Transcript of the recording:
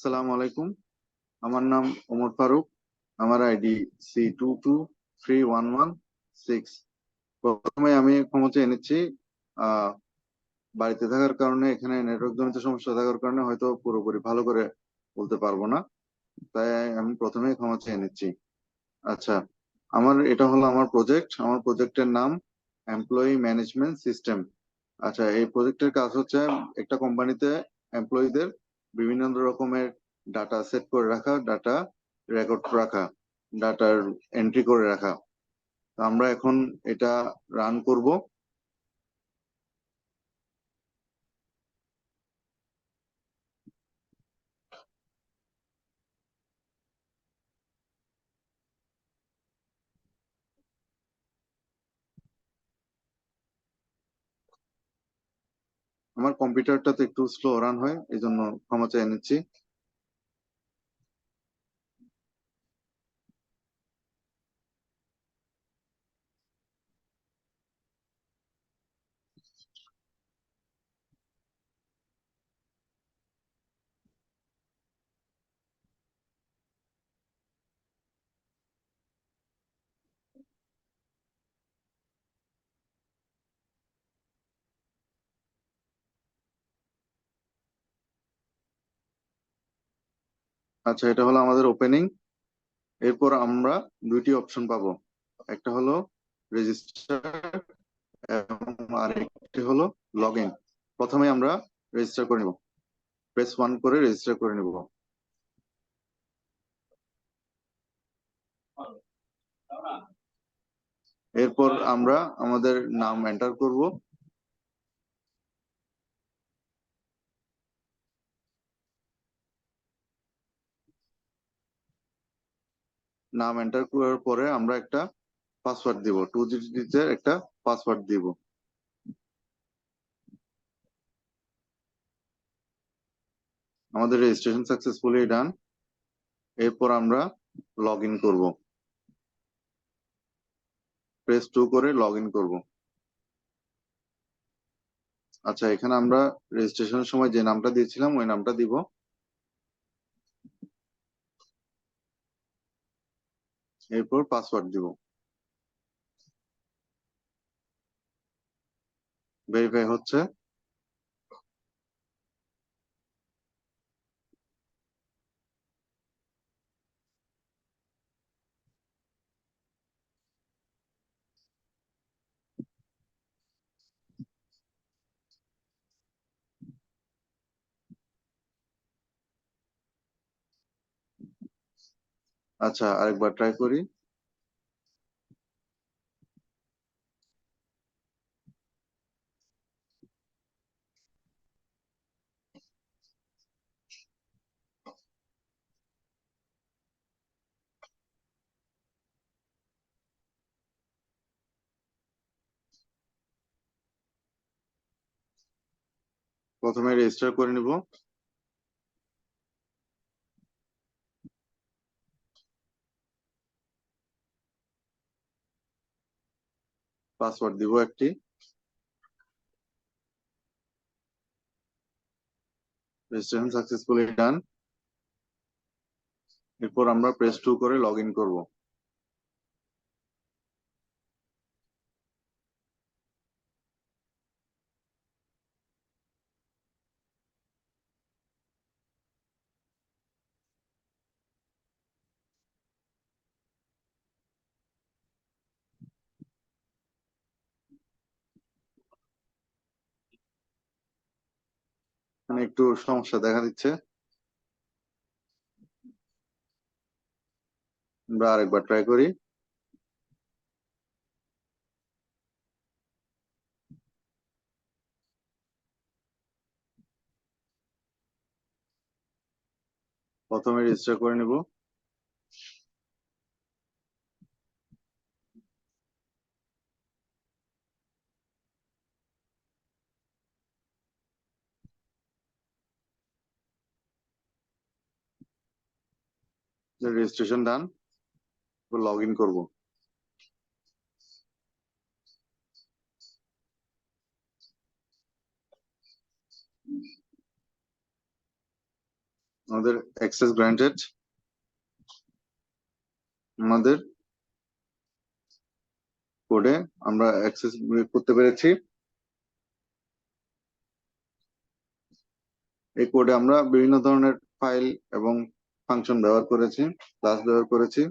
আসসালামু আলাইকুম। আমার নাম ওমর ফারুক। আমার আইডি C223116। প্রথমে আমি ক্ষমা চেয়ে নিচ্ছি। আহ বাড়িতে থাকার কারণে, এখানে নেটওয়ার্ক জনিত সমস্যা থাকার কারণে হয়তো পুরোপুরি ভালো করে বলতে পারবো না, তাই আমি প্রথমেই ক্ষমা চেয়ে নিচ্ছি। আচ্ছা, এটা হলো আমার প্রজেক্ট। আমার প্রজেক্টের নাম এমপ্লয়ি ম্যানেজমেন্ট সিস্টেম। আচ্ছা, এই প্রজেক্টের কাজ হচ্ছে একটা কোম্পানিতে এমপ্লয়ীদের বিভিন্ন রকমের ডাটা সেট করে রাখা, ডাটা রেকর্ড রাখা, ডাটার এন্ট্রি করে রাখা। তো আমরা এখন এটা রান করব। আমার কম্পিউটারটাতে একটু স্লো রান হয়, এই জন্য ক্ষমা চেয়ে নিচ্ছি। আচ্ছা, এটা হলো আমাদের ওপেনিং। এরপর আমরা দুইটি অপশন পাবো। একটা হলো রেজিস্টার এবং আরেকটি হলো লগ ইন। প্রথমে আমরা রেজিস্টার করে নিব। প্রেস 1 করে রেজিস্টার করে নিব। এরপর আমরা আমাদের নাম এন্টার করব। নাম এন্টার করার পরে আমরা একটা পাসওয়ার্ড দিব, 2 ডিজিটের একটা পাসওয়ার্ড দিব। আমাদের রেজিস্ট্রেশন সাকসেসফুলি ডান। এরপর আমরা লগ ইন করবো। প্রেস 2 করে লগ ইন করবো। আচ্ছা, এখানে আমরা রেজিস্ট্রেশনের সময় যে নামটা দিয়েছিলাম ওই নামটা দিব। এরপর পাসওয়ার্ড দিব। ভেরিফাই হচ্ছে। আচ্ছা, আরেকবার ট্রাই করি। প্রথমে রেজিস্টার করে নিব। পাসওয়ার্ড দিব একটি। রেজিস্ট্রেশন সাকসেসফুলি ডান। এরপর আমরা প্রেস 2 করে লগ ইন করবো। এখানে একটু সমস্যা দেখা দিচ্ছে। আমরা আরেকবার ট্রাই করি। প্রথমে রেজিস্টার করে নিব। Registration done. লগ ইন করবো। আমাদের অ্যাক্সেস গ্রান্টেড, আমাদের কোডে আমরা অ্যাক্সেস করতে পেরেছি। এই কোডে আমরা বিভিন্ন ধরনের ফাইল এবং ফাংশন ব্যবহার করেছি, ক্লাস ব্যবহার করেছি।